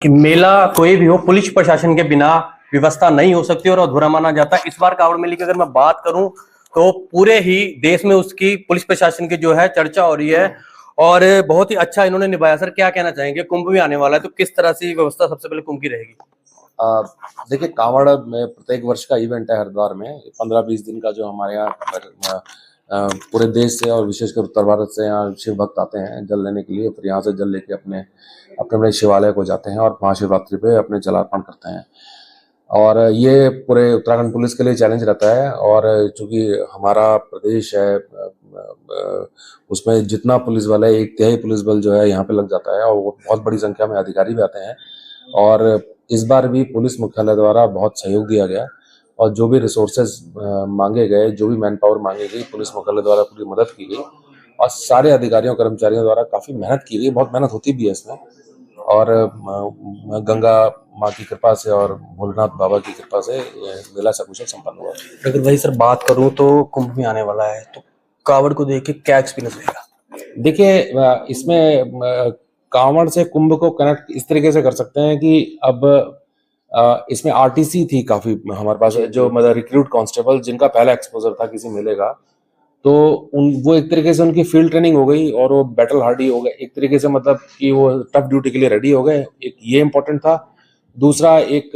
कि मेला कोई भी हो, पुलिस प्रशासन के बिना व्यवस्था नहीं हो सकती और अधूरा माना जाता है। इस बार कांवड़ मेले की अगर मैं बात करूं तो पूरे ही देश में उसकी पुलिस प्रशासन की जो है चर्चा हो रही है और बहुत ही अच्छा इन्होंने निभाया। सर क्या कहना चाहेंगे, कुंभ भी आने वाला है तो किस तरह से व्यवस्था सबसे पहले कुंभ की रहेगी? देखिए, कांवड़ में प्रत्येक वर्ष का इवेंट है हरिद्वार में 15-20 दिन का, जो हमारे यहाँ पूरे देश से और विशेषकर उत्तर भारत से यहाँ शिव भक्त आते हैं जल लेने के लिए। फिर यहाँ से जल लेके अपने अपने अपने शिवालय को जाते हैं और महाशिवरात्रि पे अपने जलार्पण करते हैं। और ये पूरे उत्तराखंड पुलिस के लिए चैलेंज रहता है। और चूंकि हमारा प्रदेश है, उसमें जितना पुलिस बल है, 1/3 पुलिस बल जो है यहाँ पे लग जाता है और वो बहुत बड़ी संख्या में अधिकारी भी आते हैं। और इस बार भी पुलिस मुख्यालय द्वारा बहुत सहयोग दिया गया और जो भी रिसोर्सेज मांगे गए, जो भी मैन पावर मांगी गई, पुलिस मुख्यालय द्वारा पूरी मदद की गई और सारे अधिकारियों कर्मचारियों द्वारा काफी मेहनत की गई। बहुत मेहनत होती भी है इसमें। और गंगा माँ की कृपा से और भोलेनाथ बाबा की कृपा से ये मेला सकुशल संपन्न हुआ। अगर वही सर बात करूं तो कुंभ भी आने वाला है तो कांवड़ को देख के क्या एक्सपीरियंस रहेगा? देखिए, इसमें कांवड़ से कुंभ को कनेक्ट इस तरीके से कर सकते हैं कि अब इसमें आरटीसी थी काफी हमारे पास, जो मतलब रिक्रूट कांस्टेबल जिनका पहला एक्सपोजर था किसी मेले का। तो वो एक तरीके से उनकी फील्ड ट्रेनिंग हो गई और वो बैटल हार्डी हो गए एक तरीके से, मतलब कि वो टफ ड्यूटी के लिए रेडी हो गए। एक ये इंपॉर्टेंट था। दूसरा, एक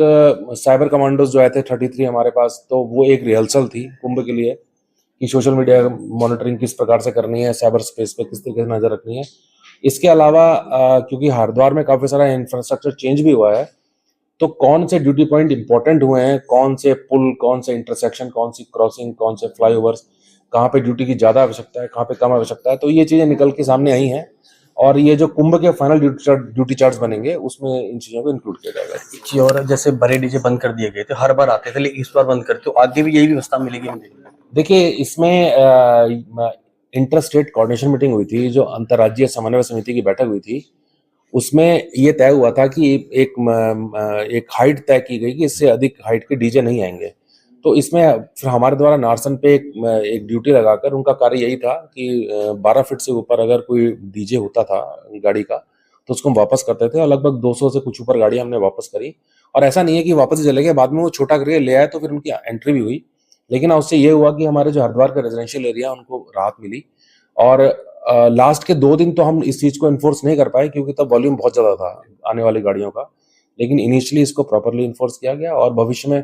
साइबर कमांडोज जो आए थे 33 हमारे पास, तो वो एक रिहर्सल थी कुंभ के लिए कि सोशल मीडिया मॉनिटरिंग किस प्रकार से करनी है, साइबर स्पेस पे किस तरीके से नजर रखनी है। इसके अलावा क्योंकि हरिद्वार में काफी सारा इंफ्रास्ट्रक्चर चेंज भी हुआ है, तो कौन से ड्यूटी पॉइंट इंपॉर्टेंट हुए हैं, कौन से पुल, कौन से इंटरसेक्शन, कौन सी क्रॉसिंग, कौन से फ्लाईओवर्स, कहाँ पे ड्यूटी की ज्यादा आवश्यकता है, कहाँ पे कम आवश्यकता है, तो ये चीजें निकल के सामने आई हैं। और ये जो कुंभ के फाइनल ड्यूटी चार्ट्स बनेंगे उसमें इन चीजों को इंक्लूड किया जाएगा। एक चीज और, जैसे बड़े डीजे बंद कर दिए गए थे, हर बार आते थे लेकिन इस बार बंद करते हो, आगे भी यही व्यवस्था मिलेगी मुझे? देखिए, इसमें इंटर स्टेट कोऑर्डिनेशन मीटिंग हुई थी, जो अंतर्राज्यीय समन्वय समिति की बैठक हुई थी। उसमें ये तय हुआ था कि एक हाइट तय की गई कि इससे अधिक हाइट के डीजे नहीं आएंगे। तो इसमें फिर हमारे द्वारा नारसन पे एक ड्यूटी लगाकर उनका कार्य यही था कि 12 फीट से ऊपर अगर कोई डीजे होता था गाड़ी का, तो उसको हम वापस करते थे। और लगभग 200 से कुछ ऊपर गाड़ियां हमने वापस करी। और ऐसा नहीं है कि वापस ही चले गए, बाद में वो छोटा करके ले आए तो फिर उनकी एंट्री भी हुई। लेकिन उससे ये हुआ कि हमारे जो हरिद्वार का रेजिडेंशियल एरिया उनको राहत मिली। और लास्ट के 2 दिन तो हम इस चीज को इन्फोर्स नहीं कर पाए क्योंकि तब वॉल्यूम बहुत ज्यादा था आने वाली गाड़ियों का। लेकिन इनिशियली इसको प्रॉपरली इन्फोर्स किया गया और भविष्य में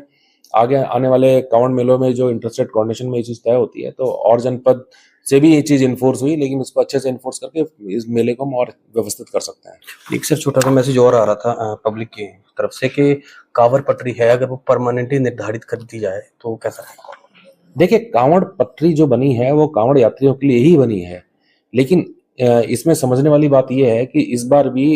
आगे आने वाले कांवड़ मेलों में जो इंटरस्टेट कोऑर्डिनेशन में ये चीज तय होती है, तो और जनपद से भी ये चीज इन्फोर्स हुई, लेकिन उसको अच्छे से इन्फोर्स करके इस मेले को हम और व्यवस्थित कर सकते हैं। एक सर छोटा सा मैसेज और आ रहा था पब्लिक की तरफ से कि कांवड़ पटरी है, अगर वो परमानेंटली निर्धारित कर दी जाए तो कैसा है? देखिए, कांवड़ पटरी जो बनी है वो कांवड़ यात्रियों के लिए ही बनी है। लेकिन इसमें समझने वाली बात यह है कि इस बार भी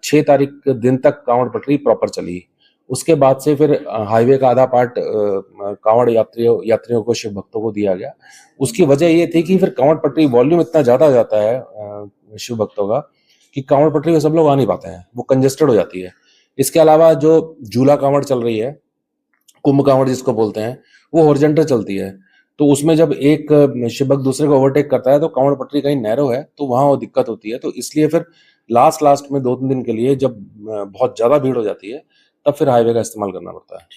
6 तारीख के दिन तक कांवड़ पटरी प्रॉपर चली। उसके बाद से फिर हाईवे का आधा पार्ट कांवड़ यात्रियों को, शिव भक्तों को दिया गया। उसकी वजह ये थी कि फिर कांवड़ पटरी वॉल्यूम इतना ज्यादा हो जाता है शिव भक्तों का कि कांवड़ पटरी पे सब लोग आ नहीं पाते हैं, वो कंजेस्टेड हो जाती है। इसके अलावा जो झूला कांवड़ चल रही है, कुंभ कांवड़ जिसको बोलते हैं, वो हॉरिजॉन्टल चलती है। तो उसमें जब एक शिवभक्त दूसरे को ओवरटेक करता है तो कांवड़ पटरी कहीं नैरो है तो वहां वो दिक्कत होती है। तो इसलिए फिर लास्ट में 2-3 दिन के लिए जब बहुत ज्यादा भीड़ हो जाती है, तब फिर हाईवे का इस्तेमाल करना पड़ता है।